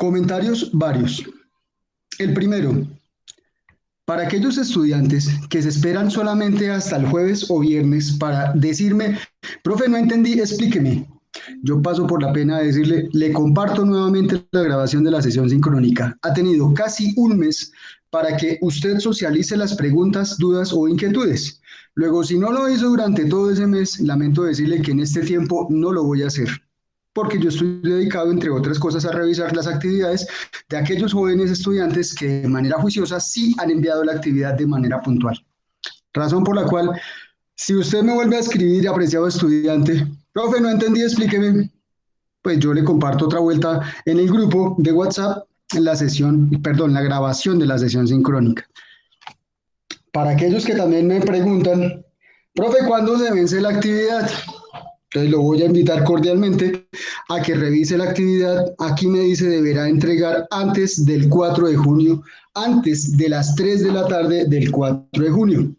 Comentarios varios. El primero, para aquellos estudiantes que se esperan solamente hasta el jueves o viernes para decirme, profe, no entendí, explíqueme. Yo paso por la pena de decirle, le comparto nuevamente la grabación de la sesión sincrónica. Ha tenido casi un mes para que usted socialice las preguntas, dudas o inquietudes. Luego, si no lo hizo durante todo ese mes, lamento decirle que en este tiempo no lo voy a hacer, porque yo estoy dedicado, entre otras cosas, a revisar las actividades de aquellos jóvenes estudiantes que de manera juiciosa sí han enviado la actividad de manera puntual. Razón por la cual, si usted me vuelve a escribir, apreciado estudiante, profe, no entendí, explíqueme, pues yo le comparto otra vuelta en el grupo de WhatsApp en la sesión, perdón, la grabación de la sesión sincrónica. Para aquellos que también me preguntan, profe, ¿cuándo se vence la actividad? Entonces lo voy a invitar cordialmente a que revise la actividad. Aquí me dice deberá entregar antes del 4 de junio, antes de las 3 de la tarde del 4 de junio.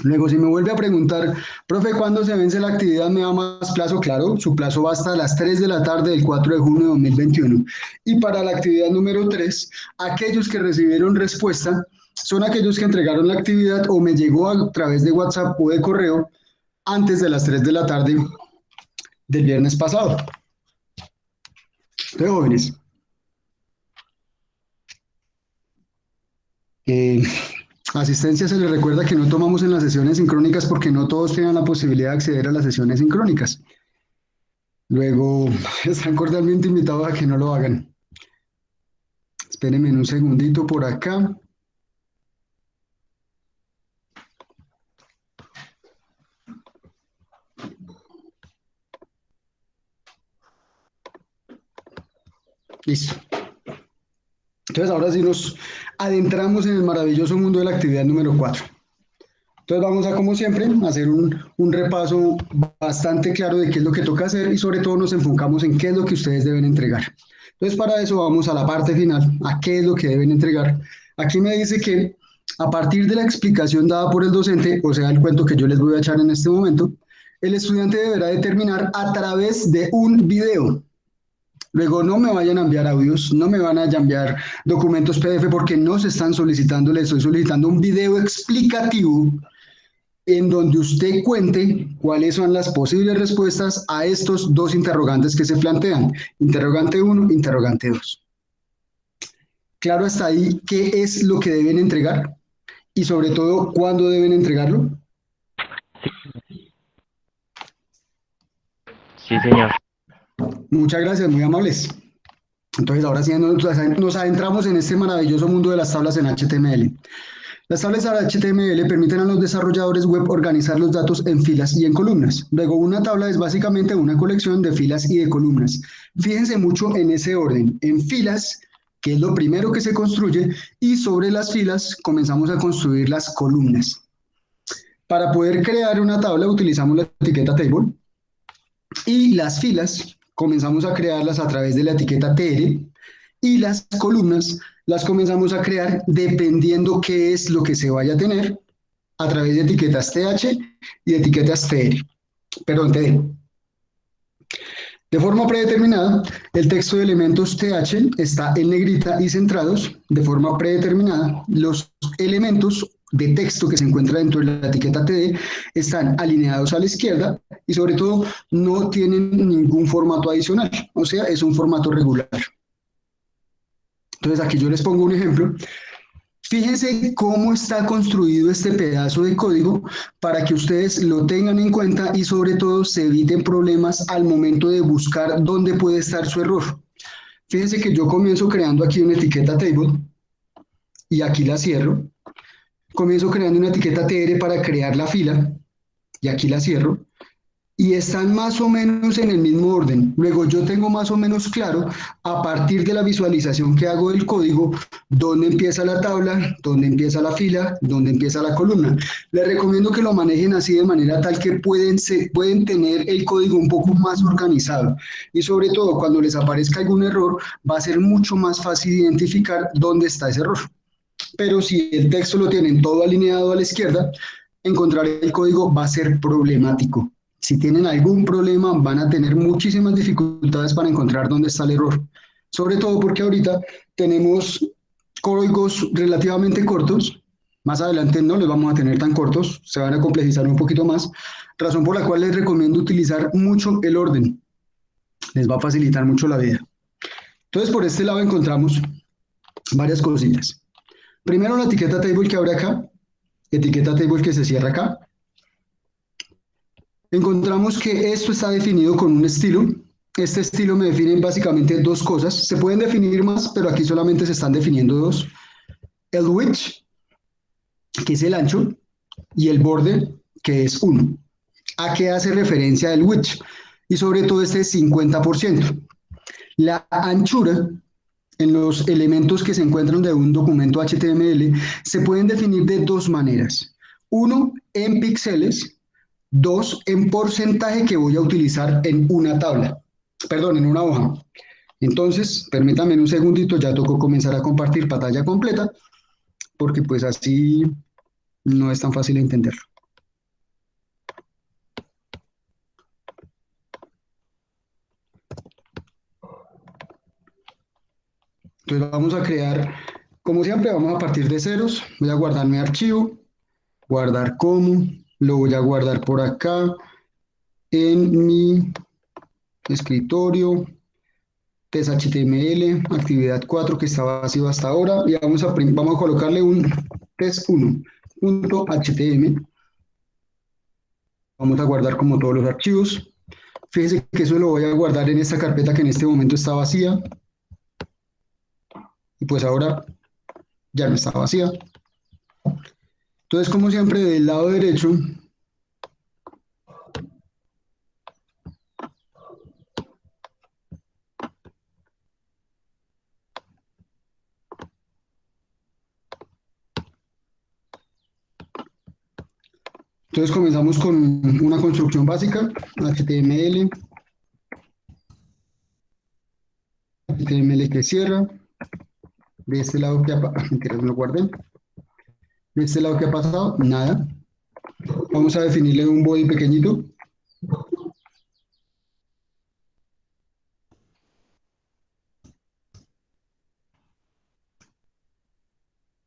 Luego, si me vuelve a preguntar, profe, ¿cuándo se vence la actividad? ¿Me da más plazo? Claro, su plazo va hasta las 3 de la tarde del 4 de junio de 2021. Y para la actividad número 3, aquellos que recibieron respuesta son aquellos que entregaron la actividad o me llegó a través de WhatsApp o de correo antes de las 3 de la tarde del viernes pasado. Entonces, jóvenes, eh, asistencia se les recuerda que no tomamos en las sesiones sincrónicas porque no todos tienen la posibilidad de acceder a las sesiones sincrónicas. Luego, están cordialmente invitados a que no lo hagan. Espérenme un segundito por acá. Listo. Entonces, ahora sí nos adentramos en el maravilloso mundo de la actividad número 4. Entonces vamos a, como siempre, hacer un repaso bastante claro de qué es lo que toca hacer y sobre todo nos enfocamos en qué es lo que ustedes deben entregar. Entonces para eso vamos a la parte final, a qué es lo que deben entregar. Aquí me dice que a partir de la explicación dada por el docente, o sea, el cuento que yo les voy a echar en este momento, el estudiante deberá determinar a través de un video. Luego no me vayan a enviar audios, no me van a enviar documentos PDF porque no se están solicitando, les estoy solicitando un video explicativo en donde usted cuente cuáles son las posibles respuestas a estos dos interrogantes que se plantean. Interrogante 1, interrogante 2. Claro hasta ahí qué es lo que deben entregar y sobre todo cuándo deben entregarlo. Sí, señor. Muchas gracias, muy amables. Entonces ahora sí nos adentramos en este maravilloso mundo de las tablas en HTML. Las tablas HTML permiten a los desarrolladores web organizar los datos en filas y en columnas. Luego, una tabla es básicamente una colección de filas y de columnas. Fíjense mucho en ese orden. En filas, que es lo primero que se construye, y sobre las filas comenzamos a construir las columnas. Para poder crear una tabla utilizamos la etiqueta table y las filas comenzamos a crearlas a través de la etiqueta tr y las columnas las comenzamos a crear dependiendo qué es lo que se vaya a tener a través de etiquetas th y de etiquetas td. De forma predeterminada, el texto de elementos th está en negrita y centrados. De forma predeterminada, los elementos de texto que se encuentran dentro de la etiqueta td están alineados a la izquierda y sobre todo no tienen ningún formato adicional, o sea, es un formato regular. Entonces aquí yo les pongo un ejemplo. Fíjense cómo está construido este pedazo de código para que ustedes lo tengan en cuenta y sobre todo se eviten problemas al momento de buscar dónde puede estar su error. Fíjense que yo comienzo creando aquí una etiqueta table y aquí la cierro. Comienzo creando una etiqueta tr para crear la fila y aquí la cierro. Y están más o menos en el mismo orden. Luego yo tengo más o menos claro, a partir de la visualización que hago del código, dónde empieza la tabla, dónde empieza la fila, dónde empieza la columna. Les recomiendo que lo manejen así de manera tal que pueden tener el código un poco más organizado. Y sobre todo, cuando les aparezca algún error, va a ser mucho más fácil identificar dónde está ese error. Pero si el texto lo tienen todo alineado a la izquierda, encontrar el código va a ser problemático. Si tienen algún problema, van a tener muchísimas dificultades para encontrar dónde está el error. sobre todo porque ahorita tenemos códigos relativamente cortos, más adelante no los vamos a tener tan cortos, se van a complejizar un poquito más, razón por la cual les recomiendo utilizar mucho el orden, les va a facilitar mucho la vida. Entonces, por este lado encontramos varias cosillas. Primero, la etiqueta table que abre acá, etiqueta table que se cierra acá. Encontramos que esto está definido con un estilo. Este estilo me define básicamente dos cosas. Se pueden definir más, pero aquí solamente se están definiendo dos. El width, que es el ancho, y el borde, que es 1. ¿A qué hace referencia el width? Y sobre todo este 50%. La anchura en los elementos que se encuentran de un documento HTML se pueden definir de dos maneras. Uno, en píxeles. Dos, en porcentaje que voy a utilizar en una tabla. Perdón, en una hoja. Entonces, permítame un segundito, ya tocó comenzar a compartir pantalla completa, porque pues así no es tan fácil entenderlo. Entonces vamos a crear, como siempre, vamos a partir de ceros. Voy a guardar mi archivo, guardar como, lo voy a guardar por acá en mi escritorio, test HTML, actividad 4 que está vacío hasta ahora, y vamos a colocarle un test1.html. Vamos a guardar como todos los archivos. Fíjense que eso lo voy a guardar en esta carpeta que en este momento está vacía. Y pues ahora ya no está vacía. Entonces, como siempre, del lado derecho, entonces comenzamos con una construcción básica, HTML, HTML que cierra. De este lado que me lo guardé. De este lado que ha pasado, nada. Vamos a definirle un body pequeñito.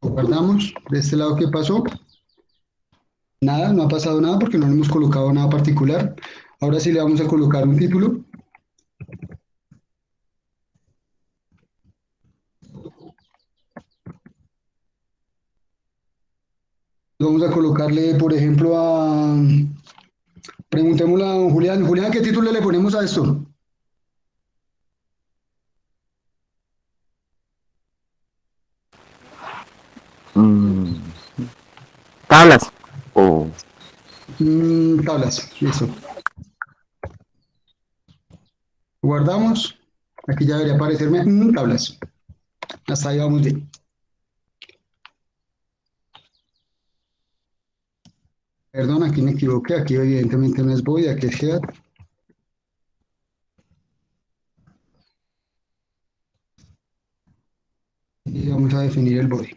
Lo guardamos. De este lado que pasó, nada, no ha pasado nada porque no le hemos colocado nada particular. Ahora sí le vamos a colocar un título. Vamos a colocarle, por ejemplo, preguntémosle a don Julián. Julián, ¿qué título le ponemos a esto? Mm, tablas. O Tablas, listo. Guardamos. Aquí ya debería aparecerme tablas. Hasta ahí vamos bien. Perdón, aquí me equivoqué. Aquí evidentemente no es body, aquí es head. Y vamos a definir el body.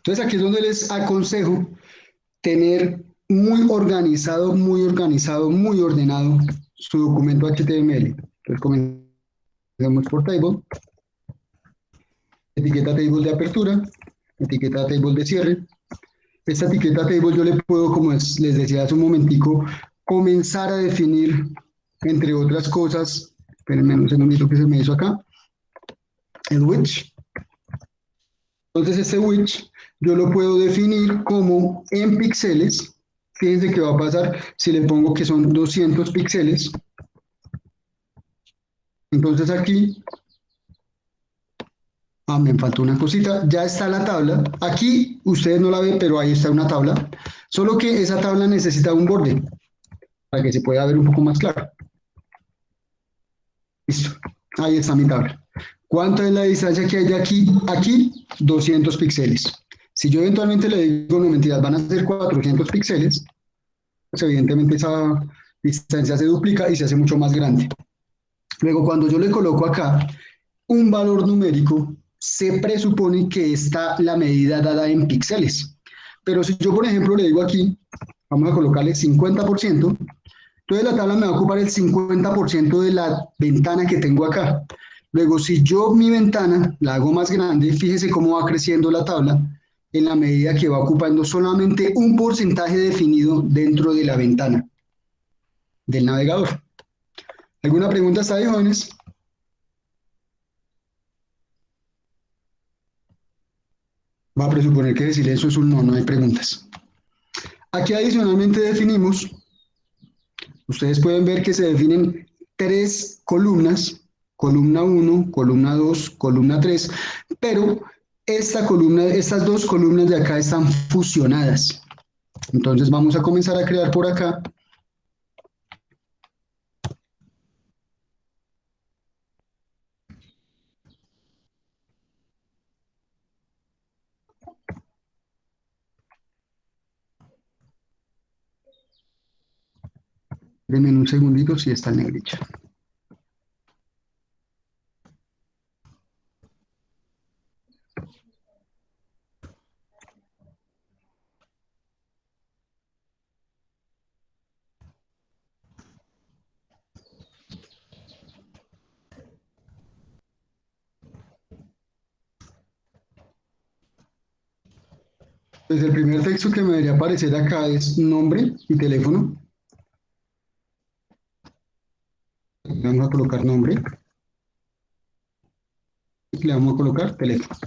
Entonces aquí es donde les aconsejo tener muy organizado, muy ordenado su documento HTML. Entonces comencemos por table, etiqueta table de apertura, etiqueta table de cierre. Esta etiqueta table yo le puedo, como les decía hace un momentico, comenzar a definir, entre otras cosas, espérenme un segundito que se me hizo acá, el width. Entonces este width yo lo puedo definir como en píxeles. Fíjense qué va a pasar si le pongo que son 200 píxeles. Entonces aquí, me faltó una cosita, ya está la tabla. Aquí ustedes no la ven, pero ahí está una tabla. Solo que esa tabla necesita un borde para que se pueda ver un poco más claro. Listo, ahí está mi tabla. ¿Cuánto es la distancia que hay de aquí a aquí? 200 píxeles. Si yo eventualmente le digo, no mentiras, van a ser 400 píxeles, pues evidentemente distancia se duplica y se hace mucho más grande. Luego, cuando yo le coloco acá un valor numérico, se presupone que está la medida dada en píxeles. Pero si yo, por ejemplo, le digo aquí, vamos a colocarle 50%, entonces la tabla me va a ocupar el 50% de la ventana que tengo acá. Luego, si yo mi ventana la hago más grande, fíjese cómo va creciendo la tabla en la medida que va ocupando solamente un porcentaje definido dentro de la ventana del navegador. ¿Alguna pregunta hasta ahí, jóvenes? Va a presuponer que decir eso es un no, no hay preguntas. Aquí adicionalmente definimos, ustedes pueden ver que se definen tres columnas, columna uno, columna 2, columna 3, pero estas dos columnas de acá están fusionadas. Entonces vamos a comenzar a crear por acá. Denme un segundito si está en negrilla. Pues el primer texto que me debería aparecer acá es nombre y teléfono. Vamos a colocar nombre y le vamos a colocar teléfono.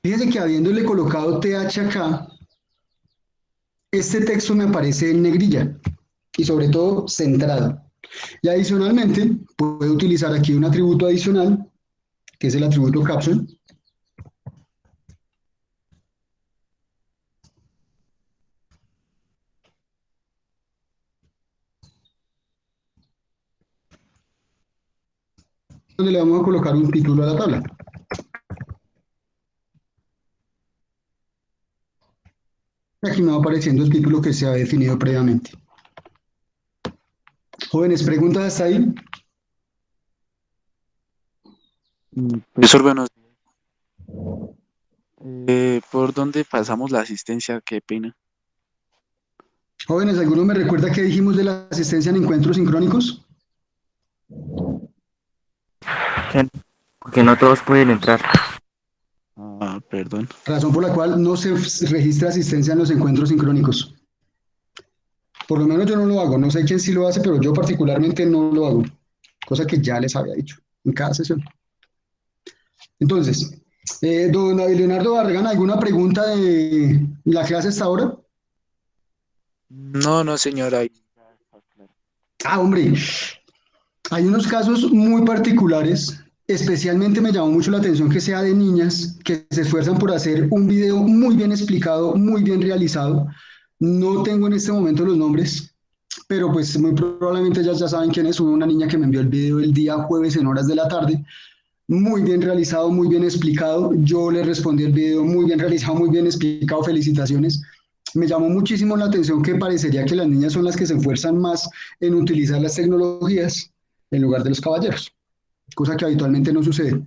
Fíjense que habiéndole colocado TH acá, este texto me aparece en negrilla y sobre todo centrado. Y adicionalmente, puedo utilizar aquí un atributo adicional, que es el atributo caption, donde le vamos a colocar un título a la tabla. Y aquí me va apareciendo el título que se ha definido previamente. Jóvenes, ¿preguntas hasta ahí? Profesor, buenos días. ¿Por dónde pasamos la asistencia? Qué pena. Jóvenes, ¿alguno me recuerda qué dijimos de la asistencia en encuentros sincrónicos? Porque no todos pueden entrar. Ah, perdón. Razón por la cual no se registra asistencia en los encuentros sincrónicos. Por lo menos yo no lo hago, no sé quién sí lo hace, pero yo particularmente no lo hago, cosa que ya les había dicho en cada sesión. Entonces, don David Leonardo Barragán, ¿alguna pregunta de la clase hasta ahora? No, no, señora. Ah, hombre, hay unos casos muy particulares, especialmente me llamó mucho la atención que sea de niñas que se esfuerzan por hacer un video muy bien explicado, muy bien realizado. No tengo en este momento los nombres, pero pues muy probablemente ya saben quién es. Hubo una niña que me envió el video el día jueves en horas de la tarde, muy bien realizado, muy bien explicado. Yo le respondí el video muy bien realizado, muy bien explicado, felicitaciones. Me llamó muchísimo la atención que parecería que las niñas son las que se esfuerzan más en utilizar las tecnologías en lugar de los caballeros, cosa que habitualmente no sucede,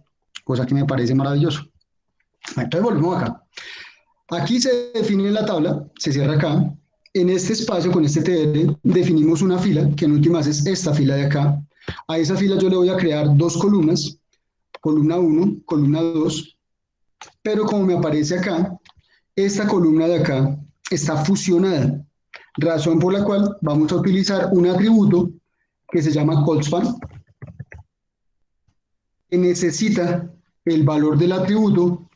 cosa que me parece maravilloso. Entonces volvemos acá. Aquí se define la tabla, se cierra acá. En este espacio, con este TR, definimos una fila, que en últimas es esta fila de acá. A esa fila yo le voy a crear dos columnas, columna uno, columna 2, pero como me aparece acá, esta columna de acá está fusionada, razón por la cual vamos a utilizar un atributo que se llama colspan, que necesita el valor del atributo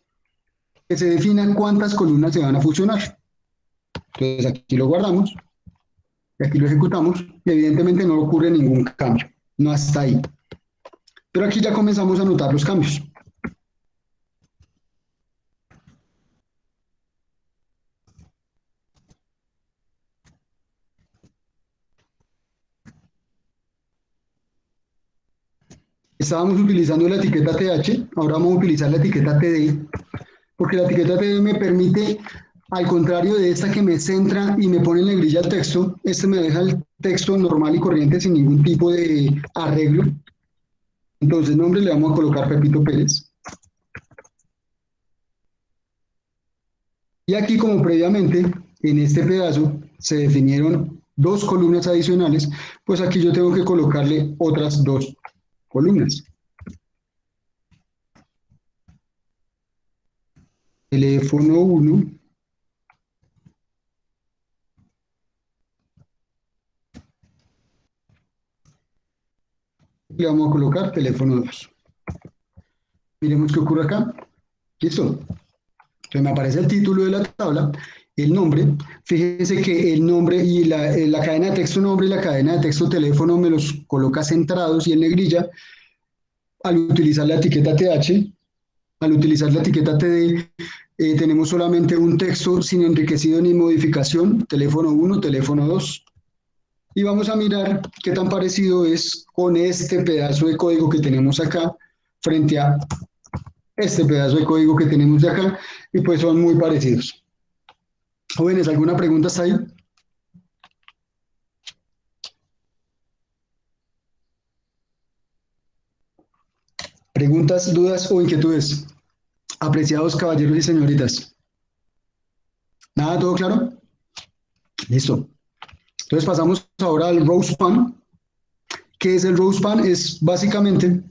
que se defina cuántas columnas se van a fusionar. Entonces aquí lo guardamos y aquí lo ejecutamos y evidentemente no ocurre ningún cambio, no hasta ahí. Pero aquí ya comenzamos a notar los cambios. Estábamos utilizando la etiqueta TH, ahora vamos a utilizar la etiqueta TD, porque la etiqueta TD me permite, al contrario de esta que me centra y me pone en negrilla el texto, este me deja el texto normal y corriente sin ningún tipo de arreglo. Entonces, nombre le vamos a colocar Pepito Pérez. Y aquí, como previamente, en este pedazo se definieron dos columnas adicionales, pues aquí yo tengo que colocarle otras dos columnas. Teléfono 1, le vamos a colocar teléfono 2. Miremos qué ocurre acá. Listo. Entonces me aparece el título de la tabla, el nombre. Fíjense que el nombre y la cadena de texto nombre y la cadena de texto teléfono me los coloca centrados y en negrilla. Al utilizar la etiqueta TH, al utilizar la etiqueta TD, tenemos solamente un texto sin enriquecido ni modificación, teléfono 1, teléfono 2. Y vamos a mirar qué tan parecido es con este pedazo de código que tenemos acá frente a este pedazo de código que tenemos de acá, y pues son muy parecidos. Jóvenes, ¿alguna pregunta hasta ahí? ¿Preguntas, dudas o inquietudes? Apreciados caballeros y señoritas. ¿Nada? ¿Todo claro? Listo. Entonces pasamos ahora al row span. ¿Qué es el row span? Es básicamente,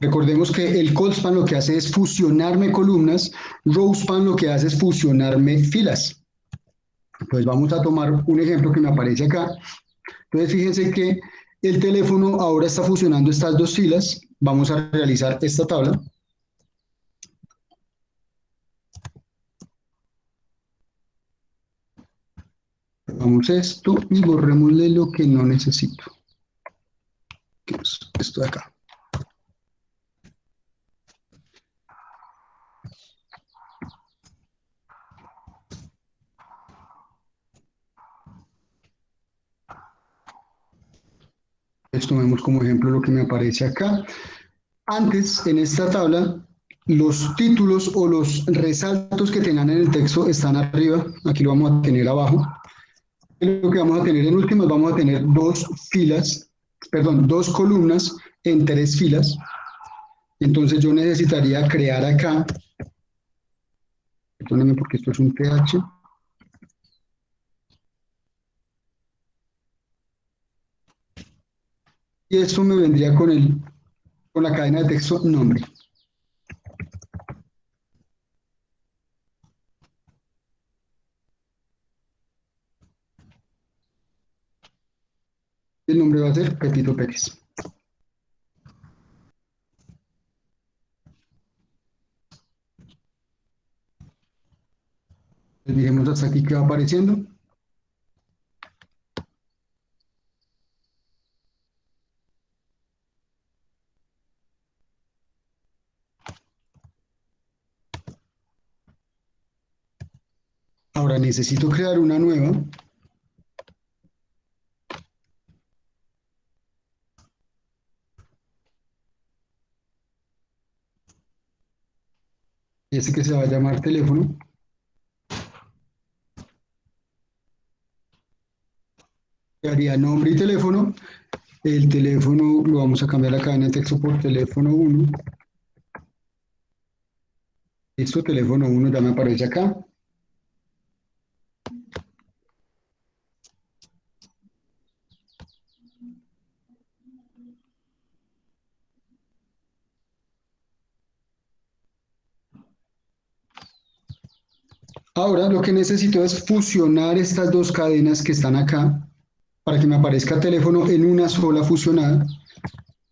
recordemos que el cold span lo que hace es fusionarme columnas, row span lo que hace es fusionarme filas. Pues vamos a tomar un ejemplo que me aparece acá. Entonces fíjense que el teléfono ahora está fusionando estas dos filas. Vamos a realizar esta tabla. Vamos a esto y borrémosle lo que no necesito, que es esto de acá. Entonces tomemos como ejemplo lo que me aparece acá. Antes, en esta tabla, los títulos o los resaltos que tengan en el texto están arriba. Aquí lo vamos a tener abajo. Y lo que vamos a tener en últimas, vamos a tener dos filas, perdón, dos columnas en tres filas. Entonces yo necesitaría crear acá, perdónenme porque esto es un TH, y esto me vendría con la cadena de texto nombre. El nombre va a ser Pepito Pérez. Entonces, miremos hasta aquí que va apareciendo. Ahora necesito crear una nueva. Este que se va a llamar teléfono. Haría nombre y teléfono. El teléfono lo vamos a cambiar la cadena de texto por teléfono 1. Listo, teléfono 1 ya me aparece acá. Ahora lo que necesito es fusionar estas dos cadenas que están acá para que me aparezca teléfono en una sola fusionada.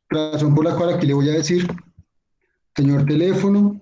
Razón por la cual aquí le voy a decir, señor teléfono,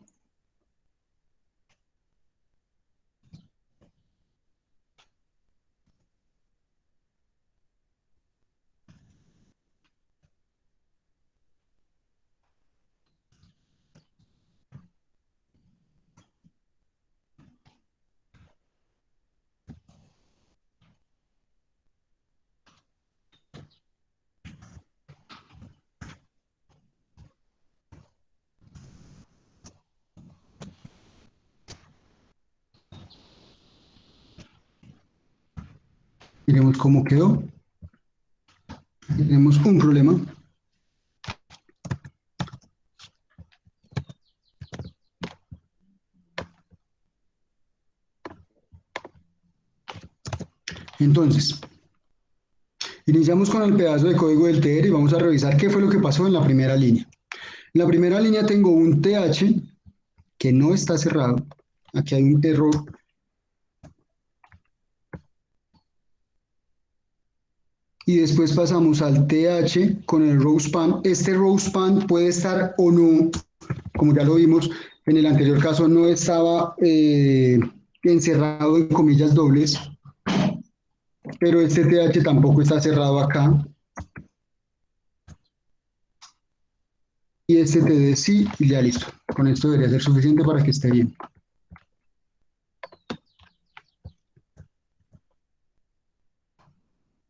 Miremos cómo quedó. Tenemos un problema. Entonces, iniciamos con el pedazo de código del TR y vamos a revisar qué fue lo que pasó en la primera línea. En la primera línea tengo un TH que no está cerrado. Aquí hay un error. Y después pasamos al TH con el row span. Este row span puede estar o no, como ya lo vimos, en el anterior caso no estaba encerrado en comillas dobles, pero este TH tampoco está cerrado acá. Y este TD sí, y ya listo. Con esto debería ser suficiente para que esté bien.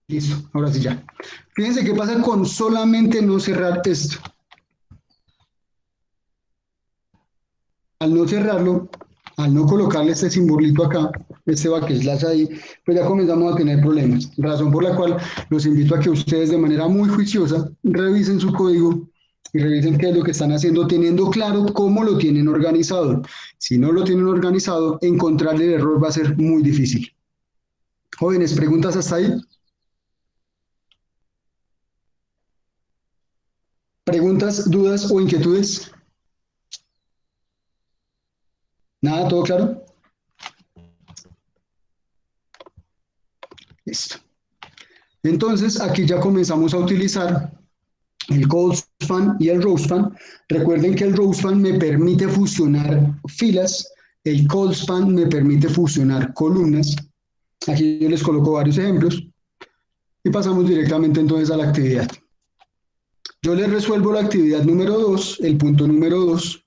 Listo, ahora sí ya. Fíjense qué pasa con solamente no cerrar esto. Al no cerrarlo, al no colocarle este simbolito acá, este backslash ahí, pues ya comenzamos a tener problemas. Razón por la cual los invito a que ustedes de manera muy juiciosa revisen su código y revisen qué es lo que están haciendo, teniendo claro cómo lo tienen organizado. Si no lo tienen organizado, encontrar el error va a ser muy difícil. Jóvenes, ¿preguntas hasta ahí? ¿Preguntas, dudas o inquietudes? ¿Nada? ¿Todo claro? Listo. Entonces, aquí ya comenzamos a utilizar el cold span y el row span. Recuerden que el row span me permite fusionar filas, el cold span me permite fusionar columnas. Aquí yo les coloco varios ejemplos y pasamos directamente entonces a la actividad. Yo les resuelvo la actividad número 2, el punto número 2,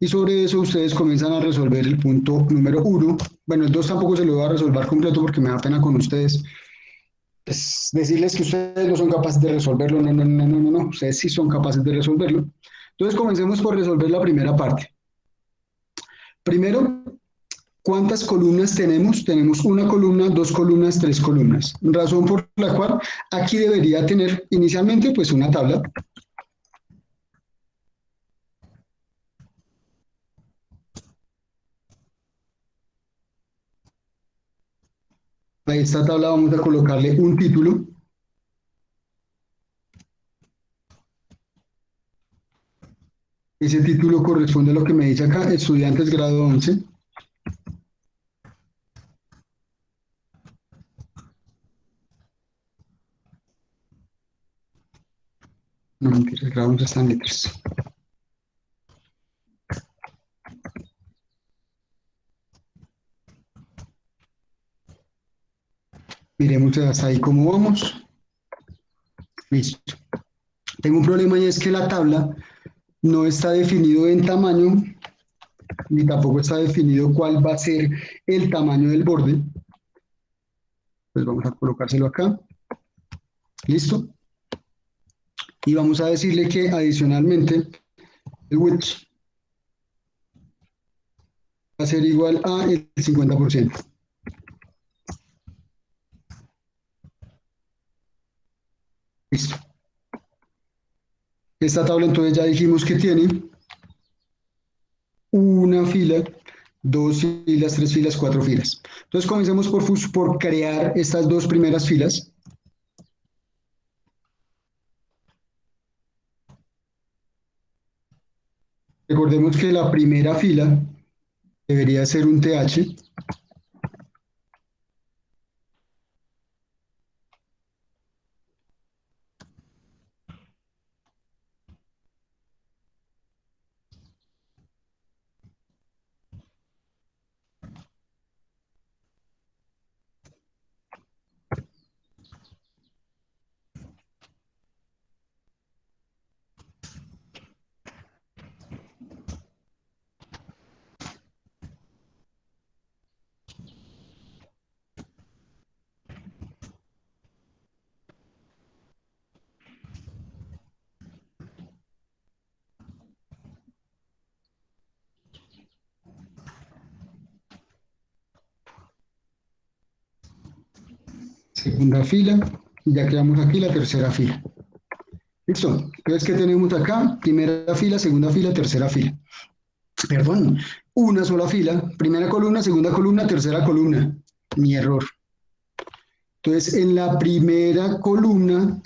y sobre eso ustedes comienzan a resolver el punto número 1. Bueno, el 2 tampoco se lo voy a resolver completo porque me da pena con ustedes. Pues decirles que ustedes no son capaces de resolverlo, no, no, no, no, no, no, ustedes sí son capaces de resolverlo. Entonces comencemos por resolver la primera parte. Primero, ¿cuántas columnas tenemos? Tenemos una columna, dos columnas, tres columnas. Razón por la cual aquí debería tener inicialmente pues una tabla. A esta tabla vamos a colocarle un título. Ese título corresponde a lo que me dice acá, estudiantes grado 11. No, mentira, el grado 11 está en letras. Miremos hasta ahí cómo vamos. Listo. Tengo un problema y es que la tabla no está definido en tamaño, ni tampoco está definido cuál va a ser el tamaño del borde. Pues vamos a colocárselo acá. Listo. Y vamos a decirle que adicionalmente el width va a ser igual a el 50%. Listo. Esta tabla entonces ya dijimos que tiene una fila, dos filas, tres filas, cuatro filas. Entonces comencemos por crear estas dos primeras filas. Recordemos que la primera fila debería ser un TH. segunda fila, y ya creamos aquí la tercera fila. ¿Listo? Entonces, ¿qué tenemos acá? Primera fila, segunda fila, tercera fila. Perdón, una sola fila, primera columna, segunda columna, tercera columna. Mi error. Entonces, en la primera columna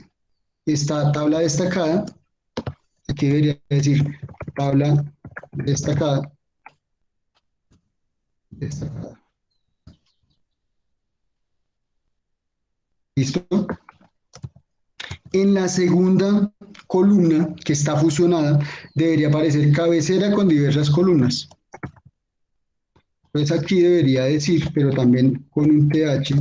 está tabla destacada. Aquí debería decir tabla destacada. Destacada. ¿Listo? En la segunda columna, que está fusionada, debería aparecer cabecera con diversas columnas. Entonces aquí debería decir, pero también con un TH,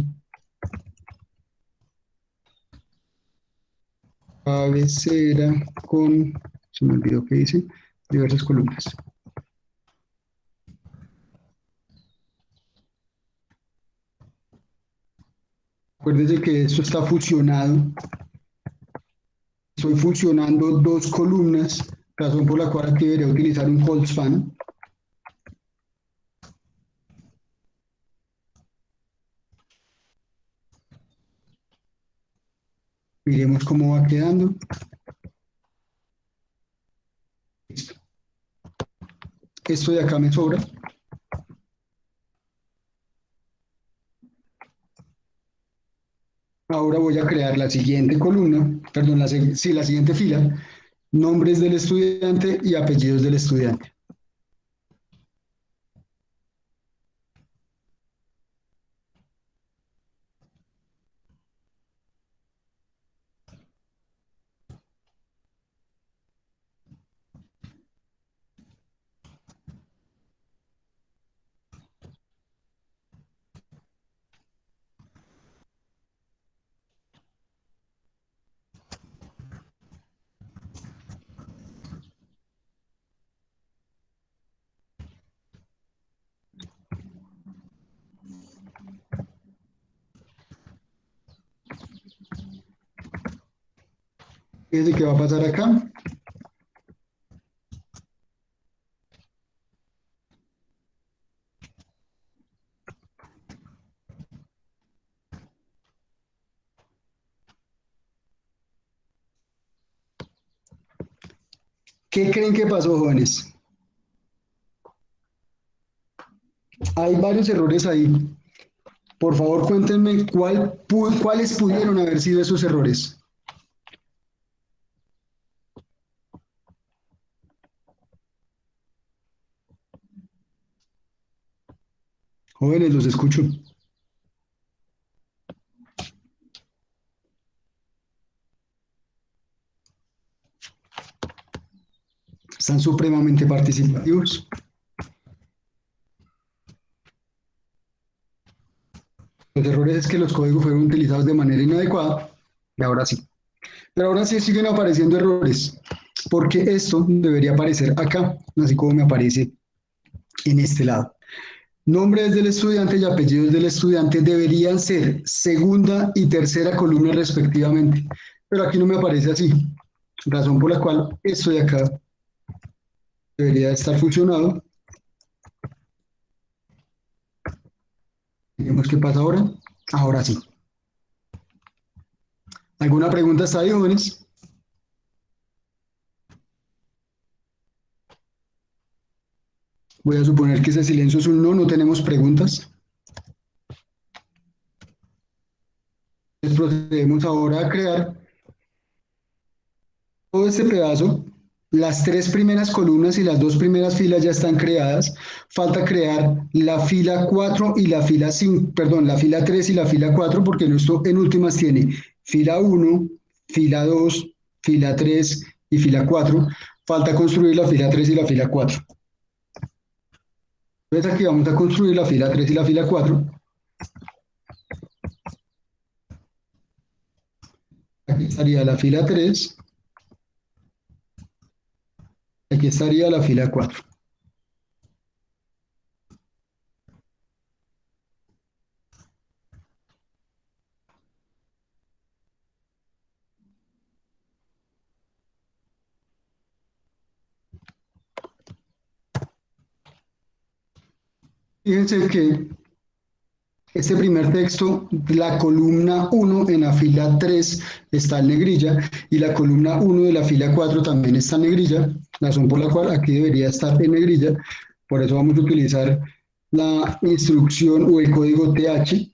cabecera con, se me olvidó qué dice, diversas columnas. Acuérdense que esto está fusionado. Estoy fusionando dos columnas, razón por la cual aquí debería utilizar un cold span. Miremos cómo va quedando. Listo. Esto de acá me sobra. Ahora voy a crear la siguiente columna, perdón, sí, la siguiente fila, nombres del estudiante y apellidos del estudiante. Fíjense qué va a pasar acá. ¿Qué creen que pasó, jóvenes? Hay varios errores ahí. Por favor, cuéntenme cuáles pudieron haber sido esos errores. Jóvenes, los escucho. Están supremamente participativos. Los errores es que los códigos fueron utilizados de manera inadecuada y ahora sí. Pero ahora sí siguen apareciendo errores, porque esto debería aparecer acá, así como me aparece en este lado. Nombres del estudiante y apellidos del estudiante deberían ser segunda y tercera columna respectivamente, pero aquí no me aparece así, razón por la cual esto de acá debería estar funcionado. Veremos qué pasa ahora. Ahora sí. ¿Alguna pregunta hasta ahí, jóvenes? Voy a suponer que ese silencio es un no, no tenemos preguntas. Entonces procedemos ahora a crear todo este pedazo. Las tres primeras columnas y las dos primeras filas ya están creadas. Falta crear la fila 4 y la fila 5, perdón, la fila 3 y la fila 4, porque esto en últimas tiene fila 1, fila 2, fila 3 y fila 4. Falta construir la fila 3 y la fila 4. Entonces aquí vamos a construir la fila 3 y la fila 4. Aquí estaría la fila 3, aquí estaría la fila 4. Fíjense que Este primer texto, la columna 1 en la fila 3 está en negrilla y la columna 1 de la fila 4 también está en negrilla, razón por la cual aquí debería estar en negrilla. Por eso vamos a utilizar la instrucción o el código TH.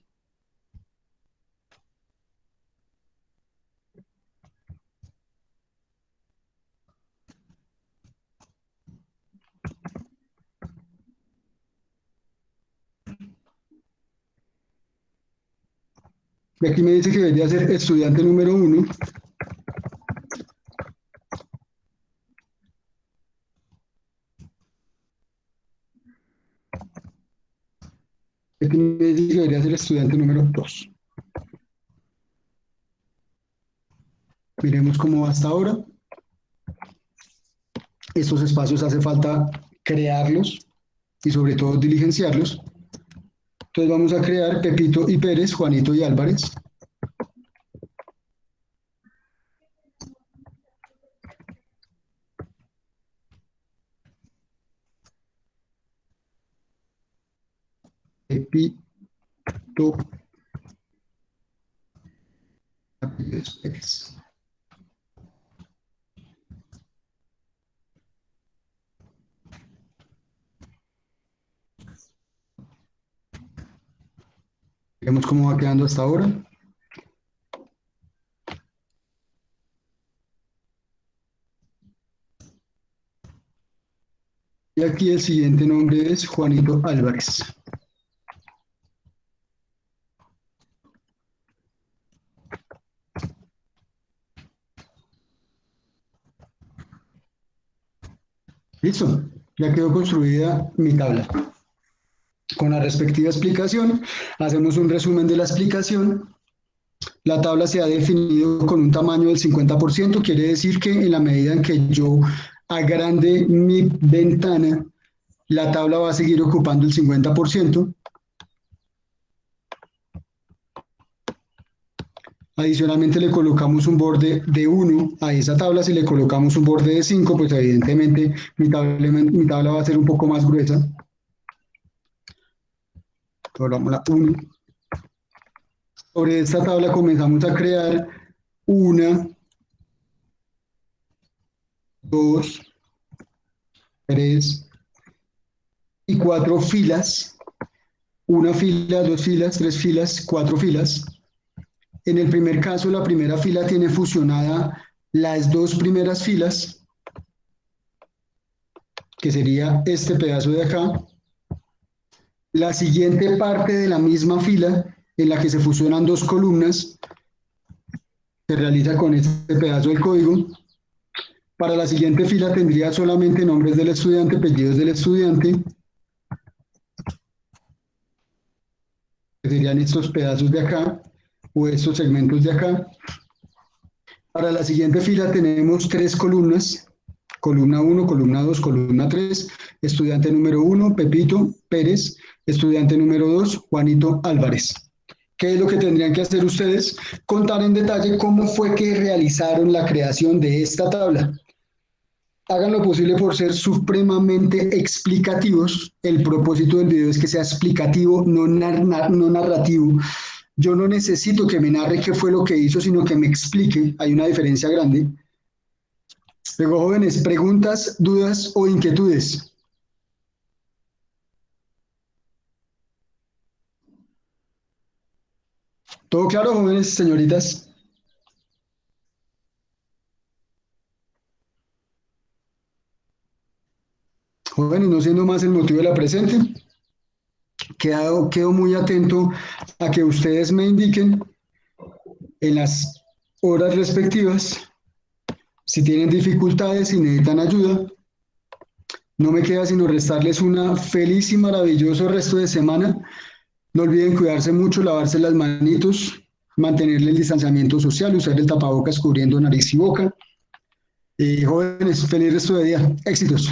Y aquí me dice que debería ser estudiante número 1. Aquí me dice que debería ser estudiante número 2. Miremos cómo va hasta ahora. Estos espacios hace falta crearlos y sobre todo diligenciarlos. Entonces vamos a crear Pepito y Pérez, Juanito y Álvarez. Pepito Pérez. Vemos cómo va quedando hasta ahora. Y aquí el siguiente nombre es Juanito Álvarez. Listo, ya quedó construida mi tabla. Con la respectiva explicación, hacemos un resumen de la explicación. La tabla se ha definido con un tamaño del 50%, quiere decir que en la medida en que yo agrande mi ventana, la tabla va a seguir ocupando el 50%. Adicionalmente le colocamos un borde de 1 a esa tabla. Si le colocamos un borde de 5, pues evidentemente mi tabla va a ser un poco más gruesa. Colocamos la 1. Sobre esta tabla comenzamos a crear 1, 2, 3 y 4 filas. 1 fila, 2 filas, 3 filas, 4 filas. En el primer caso, la primera fila tiene fusionada las 2 primeras filas, que sería este pedazo de acá. La siguiente parte de la misma fila, en la que se fusionan 2 columnas, se realiza con este pedazo del código. Para la siguiente fila tendría solamente nombres del estudiante, apellidos del estudiante, que serían estos pedazos de acá, o estos segmentos de acá. Para la siguiente fila tenemos 3 columnas, columna 1, columna 2, columna 3, estudiante número 1, Pepito Pérez, estudiante número 2, Juanito Álvarez. ¿Qué es lo que tendrían que hacer ustedes? Contar en detalle cómo fue que realizaron la creación de esta tabla. Hagan lo posible por ser supremamente explicativos. El propósito del video es que sea explicativo, no narrativo. Yo no necesito que me narre qué fue lo que hizo, sino que me explique. Hay una diferencia grande. Luego, jóvenes, preguntas, dudas o inquietudes. ¿Todo claro, jóvenes, señoritas? Jóvenes, no siendo más el motivo de la presente, quedo muy atento a que ustedes me indiquen en las horas respectivas si tienen dificultades, si necesitan ayuda. No me queda sino restarles una feliz y maravilloso resto de semana. No olviden cuidarse mucho, lavarse las manitos, mantener el distanciamiento social, usar el tapabocas cubriendo nariz y boca. Jóvenes, feliz resto de día. Éxitos.